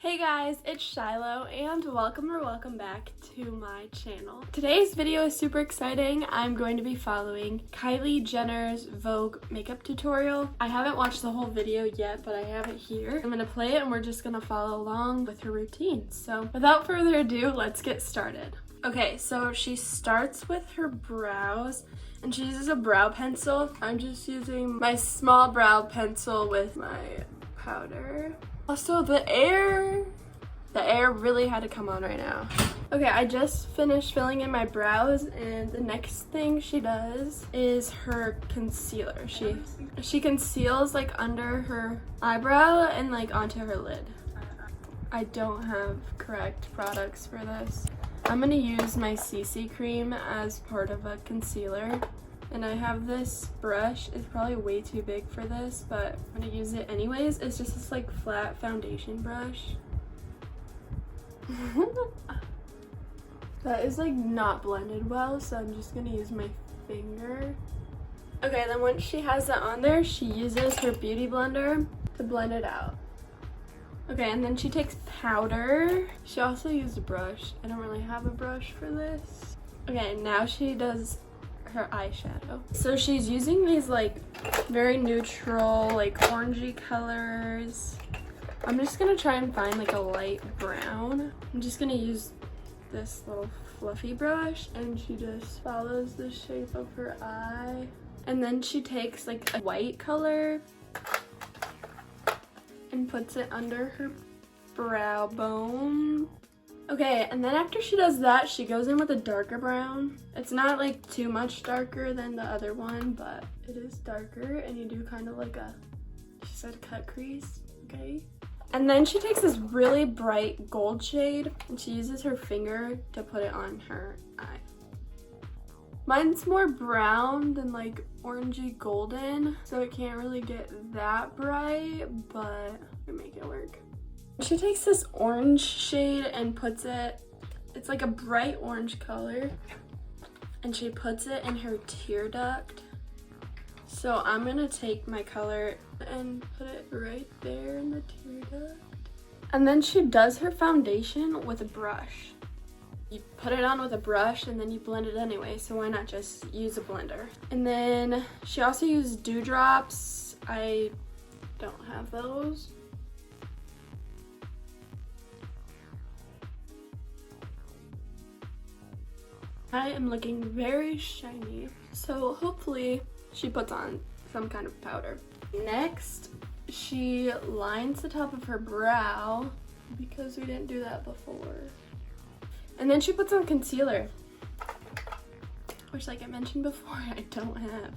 Hey guys, it's Shiloh and welcome back to my channel. Today's video is super exciting. I'm going to be following Kylie Jenner's Vogue makeup tutorial. I haven't watched the whole video yet, but I have it here. I'm gonna play it and we're just gonna follow along with her routine. So without further ado, let's get started. Okay, so she starts with her brows and she uses a brow pencil. I'm just using my small brow pencil with my powder. Also, the air really had to come on right now. Okay, I just finished filling in my brows and the next thing she does is her concealer. She conceals like under her eyebrow and like onto her lid. I don't have correct products for this. I'm gonna use my CC cream as part of a concealer. And I have this brush. It's probably way too big for this, but I'm gonna use it anyways. It's just this like flat foundation brush. That is like not blended well, so I'm just gonna use my finger. Okay, then once she has that on there, she uses her beauty blender to blend it out. Okay, and then she takes powder. She also used a brush. I don't really have a brush for this. Okay, now she does her eyeshadow. So she's using these like very neutral, like orangey colors. I'm just gonna try and find like a light brown. I'm just gonna use this little fluffy brush and she just follows the shape of her eye. And then she takes like a white color and puts it under her brow bone. Okay, and then after she does that, she goes in with a darker brown. It's not like too much darker than the other one, but it is darker and you do kind of like a, she said cut crease, okay? And then she takes this really bright gold shade and she uses her finger to put it on her eye. Mine's more brown than like orangey golden, so it can't really get that bright, but I make it work. She takes this orange shade and puts it, it's like a bright orange color, and she puts it in her tear duct. So I'm gonna take my color and put it right there in the tear duct. And then she does her foundation with a brush. You put it on with a brush and then you blend it anyway, so why not just use a blender? And then she also used dewdrops. I don't have those. I am looking very shiny, so hopefully she puts on some kind of powder. Next, she lines the top of her brow because we didn't do that before. And then she puts on concealer, which like I mentioned before, I don't have.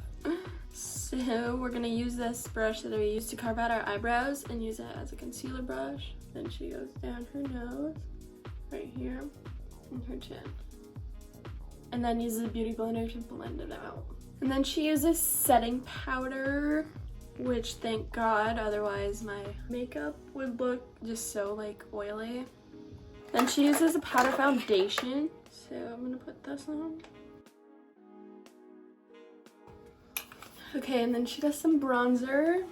So we're gonna use this brush that I used to carve out our eyebrows and use it as a concealer brush. Then she goes down her nose, right here, and her chin. And then uses a beauty blender to blend it out. And then she uses setting powder, which thank God, otherwise my makeup would look just so like oily. Then she uses a powder foundation, so I'm gonna put this on. Okay, and then she does some bronzer.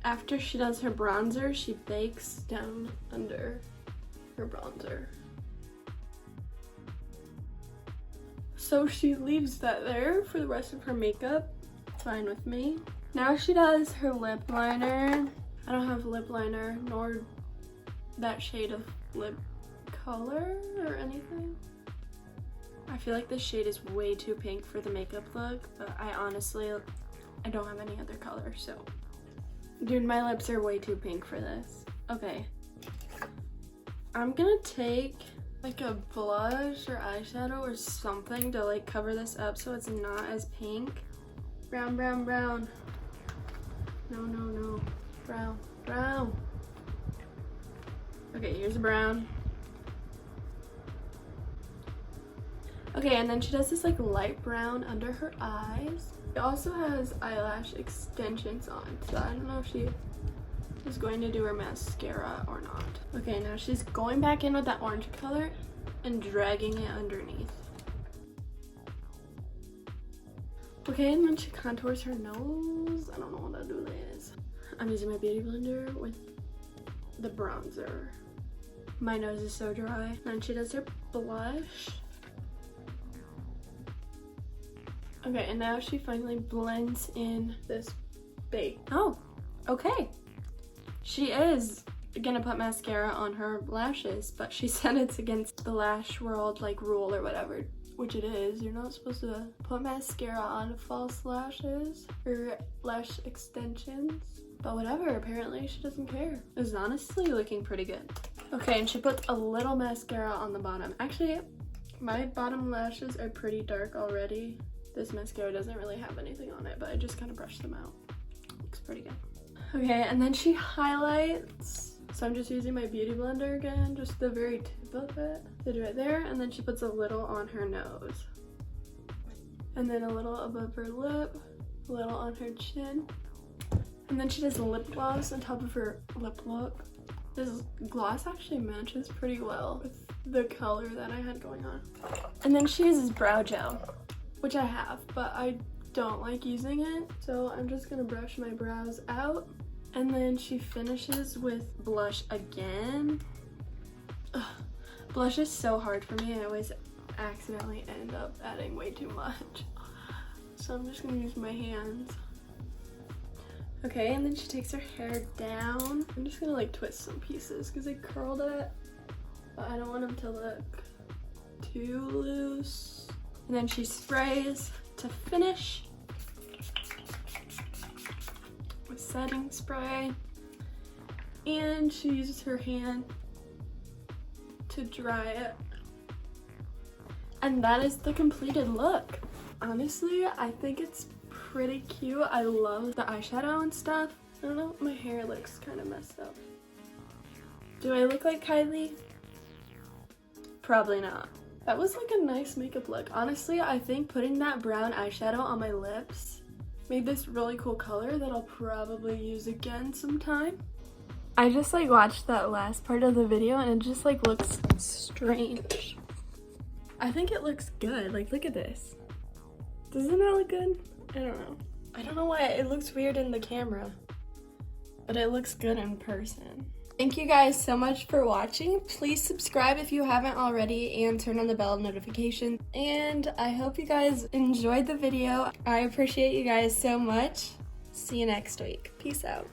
After she does her bronzer, she bakes down under her bronzer. So she leaves that there for the rest of her makeup. Fine with me. Now she does her lip liner. I don't have lip liner nor that shade of lip color or anything. I feel like this shade is way too pink for the makeup look, but I don't have any other color, so. Dude, my lips are way too pink for this. Okay. I'm gonna take like a blush or eyeshadow or something to like cover this up so it's not as pink. Brown, brown, brown. No, no, no. Brown, brown. Okay, here's a brown. Okay, and then she does this like light brown under her eyes. It also has eyelash extensions on, so I don't know if she is going to do her mascara or not. Okay, now she's going back in with that orange color and dragging it underneath. Okay, and then she contours her nose. I don't know what to do this. I'm using my beauty blender with the bronzer. My nose is so dry. Then she does her blush. Okay, and now she finally blends in this bake. Oh, okay. She is gonna put mascara on her lashes, but she said it's against the lash world like rule or whatever, which it is. You're not supposed to put mascara on false lashes or lash extensions, but whatever, apparently she doesn't care. It's honestly looking pretty good. Okay, and she puts a little mascara on the bottom. Actually, my bottom lashes are pretty dark already. This mascara doesn't really have anything on it, but I just kind of brushed them out. Looks pretty good. Okay, and then she highlights. So I'm just using my beauty blender again, just the very tip of it. Did it right there, and then she puts a little on her nose. And then a little above her lip, a little on her chin. And then she does lip gloss on top of her lip look. This gloss actually matches pretty well with the color that I had going on. And then she uses brow gel, which I have, but I don't like using it. So I'm just gonna brush my brows out. And then she finishes with blush again. Ugh. Blush is so hard for me. I always accidentally end up adding way too much. So I'm just gonna use my hands. Okay, and then she takes her hair down. I'm just gonna like twist some pieces because I curled it, but I don't want them to look too loose. And then she sprays to finish with setting spray. And she uses her hand to dry it. And that is the completed look. Honestly, I think it's pretty cute. I love the eyeshadow and stuff. I don't know, my hair looks kind of messed up. Do I look like Kylie? Probably not. That was like a nice makeup look. Honestly, I think putting that brown eyeshadow on my lips made this really cool color that I'll probably use again sometime. I just like watched that last part of the video and it just like looks strange. I think it looks good. Like, look at this. Doesn't that look good? I don't know. I don't know why it looks weird in the camera, but it looks good in person. Thank you guys so much for watching. Please subscribe if you haven't already and turn on the bell notification. And I hope you guys enjoyed the video. I appreciate you guys so much. See you next week. Peace out.